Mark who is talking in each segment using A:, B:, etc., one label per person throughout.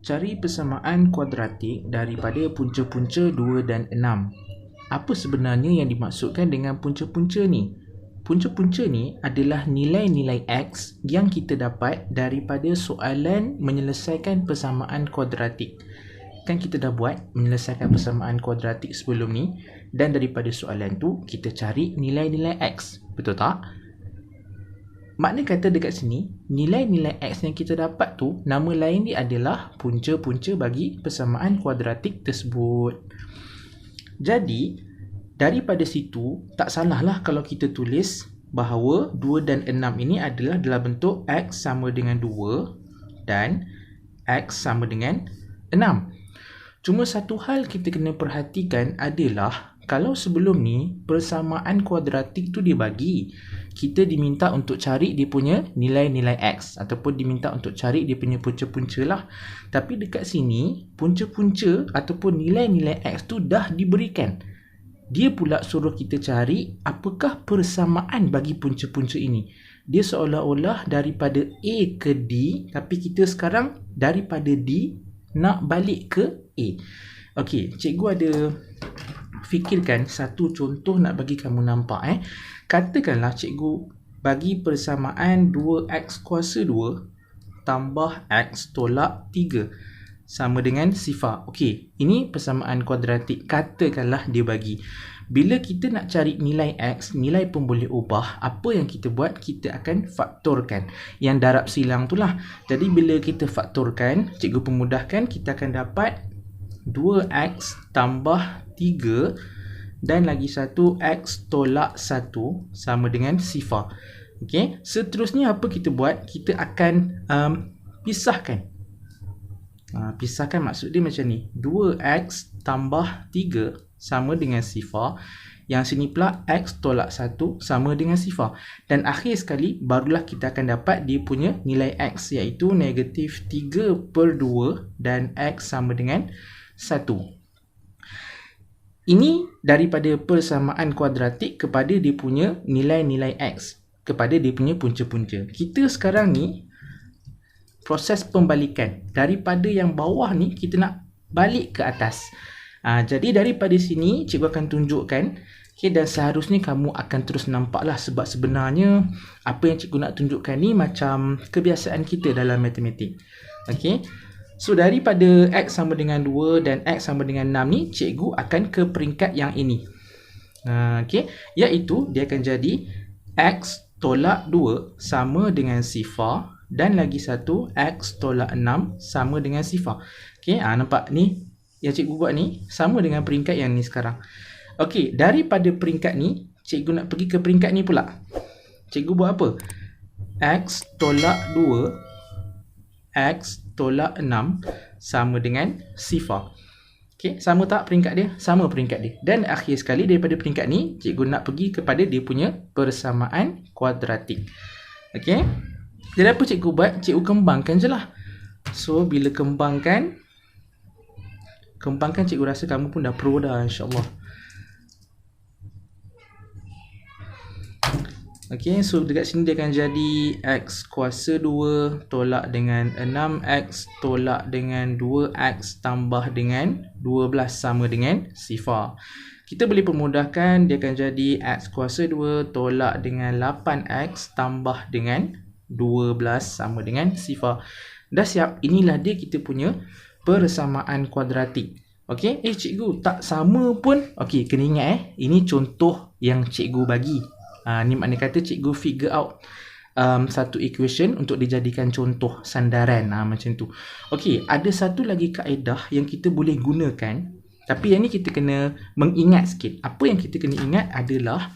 A: Cari persamaan kuadratik daripada punca-punca 2 dan 6. Apa sebenarnya yang dimaksudkan dengan punca-punca ni? Punca-punca ni adalah nilai-nilai X yang kita dapat daripada soalan menyelesaikan persamaan kuadratik. Kan kita dah buat menyelesaikan persamaan kuadratik sebelum ni, dan daripada soalan tu kita cari nilai-nilai X. Betul tak? Makna kata dekat sini, nilai-nilai X yang kita dapat tu, nama lain dia adalah punca-punca bagi persamaan kuadratik tersebut. Jadi, daripada situ, tak salahlah kalau kita tulis bahawa 2 dan 6 ini adalah dalam bentuk X sama dengan 2 dan X sama dengan 6. Cuma satu hal kita kena perhatikan adalah kalau sebelum ni persamaan kuadratik tu dia bagi, kita diminta untuk cari dia punya nilai-nilai X ataupun diminta untuk cari dia punya punca-punca lah. Tapi dekat sini punca-punca ataupun nilai-nilai X tu dah diberikan. Dia pula suruh kita cari apakah persamaan bagi punca-punca ini. Dia seolah-olah daripada A ke D, tapi kita sekarang daripada D nak balik ke A. Okey, cikgu ada fikirkan satu contoh nak bagi kamu nampak. Katakanlah cikgu bagi persamaan 2x kuasa 2 tambah x tolak 3 sama dengan sifar. Okey, ini persamaan kuadratik. Katakanlah dia bagi. Bila kita nak cari nilai x, nilai pun boleh ubah. Apa yang kita buat? Kita akan faktorkan. Yang darab silang tu lah. Jadi bila kita faktorkan, cikgu pemudahkan, kita akan dapat 2x tambah 3 dan lagi satu x tolak 1 sama dengan sifar. Okey, seterusnya apa kita buat? Kita akan pisahkan. Pisahkan maksud dia macam ni. 2x tambah 3 sama dengan sifar. Yang sini pula x tolak 1 sama dengan sifar. Dan akhir sekali barulah kita akan dapat dia punya nilai x, iaitu negatif 3/2 dan x sama dengan 1. Ini daripada persamaan kuadratik kepada dia punya nilai-nilai X, kepada dia punya punca-punca. Kita sekarang ni proses pembalikan. Daripada yang bawah ni kita nak balik ke atas. Jadi daripada sini cikgu akan tunjukkan, dan seharusnya kamu akan terus nampak lah, sebab sebenarnya apa yang cikgu nak tunjukkan ni macam kebiasaan kita dalam matematik. Okey. So daripada x sama dengan 2 dan x sama dengan 6 ni, cikgu akan ke peringkat yang ini. Okey, iaitu dia akan jadi x tolak 2 sama dengan sifar dan lagi satu x tolak 6 sama dengan sifar. Okey, nampak ni yang cikgu buat ni sama dengan peringkat yang ni sekarang. Okey, daripada peringkat ni cikgu nak pergi ke peringkat ni pula. Cikgu buat apa? X tolak 2 X tolak 6 sama dengan sifar. Okey, sama tak peringkat dia? Sama peringkat dia. Dan akhir sekali daripada peringkat ni, cikgu nak pergi kepada dia punya persamaan kuadratik. Okey. Jadi apa cikgu buat? Cikgu kembangkan je lah. So, bila kembangkan cikgu rasa kamu pun dah pro dah, insyaAllah. Okey, so dekat sini dia akan jadi x kuasa 2 tolak dengan 6x tolak dengan 2x tambah dengan 12 sama dengan sifar. Kita boleh pemudahkan, dia akan jadi x kuasa 2 tolak dengan 8x tambah dengan 12 sama dengan sifar. Dah siap, inilah dia kita punya persamaan kuadratik. Okey, cikgu tak sama pun. Okey, kena ingat ini contoh yang cikgu bagi. Ni makna kata cikgu figure out satu equation untuk dijadikan contoh sandaran, macam tu. Okey, ada satu lagi kaedah yang kita boleh gunakan, tapi yang ni kita kena mengingat sikit. Apa yang kita kena ingat adalah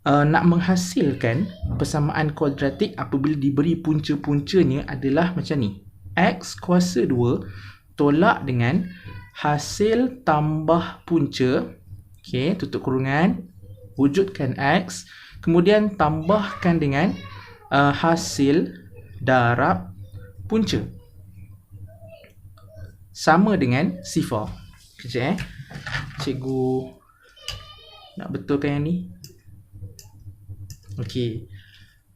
A: nak menghasilkan persamaan kuadratik apabila diberi punca-puncanya adalah macam ni. X kuasa 2 tolak dengan hasil tambah punca. Okey, tutup kurungan, wujudkan X, kemudian tambahkan dengan hasil darab punca sama dengan sifar. Kejap cikgu nak betulkan yang ni. Okey,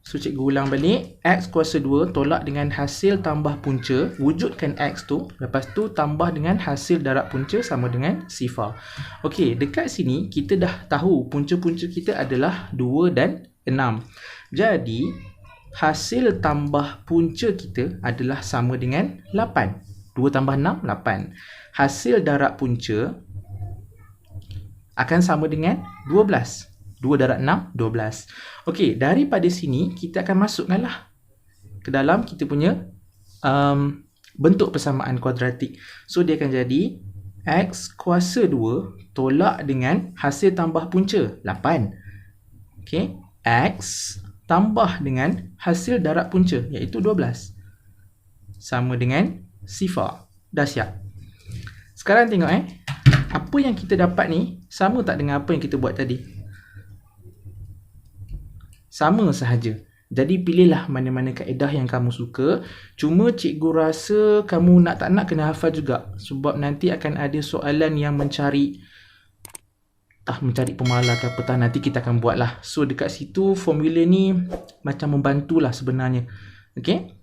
A: So cikgu ulang balik, X kuasa 2 tolak dengan hasil tambah punca, wujudkan X tu, lepas tu tambah dengan hasil darab punca sama dengan sifar. Okey, dekat sini kita dah tahu punca-punca kita adalah 2 dan 6. Jadi, hasil tambah punca kita adalah sama dengan 8. 2 tambah 6, 8. Hasil darab punca akan sama dengan 12. 2 darab 6, 12. Okey, daripada sini kita akan masukkanlah ke dalam kita punya bentuk persamaan kuadratik. So, dia akan jadi X kuasa 2 tolak dengan hasil tambah punca, 8. Okey, X tambah dengan hasil darab punca, iaitu 12. Sama dengan sifar. Dah siap. Sekarang tengok apa yang kita dapat ni sama tak dengan apa yang kita buat tadi? Sama sahaja. Jadi pilihlah mana-mana kaedah yang kamu suka. Cuma cikgu rasa kamu nak tak nak kena hafal juga. Sebab nanti akan ada soalan yang mencari pemahala ke apa, nanti kita akan buat lah. So dekat situ formula ni macam membantulah sebenarnya. Okay?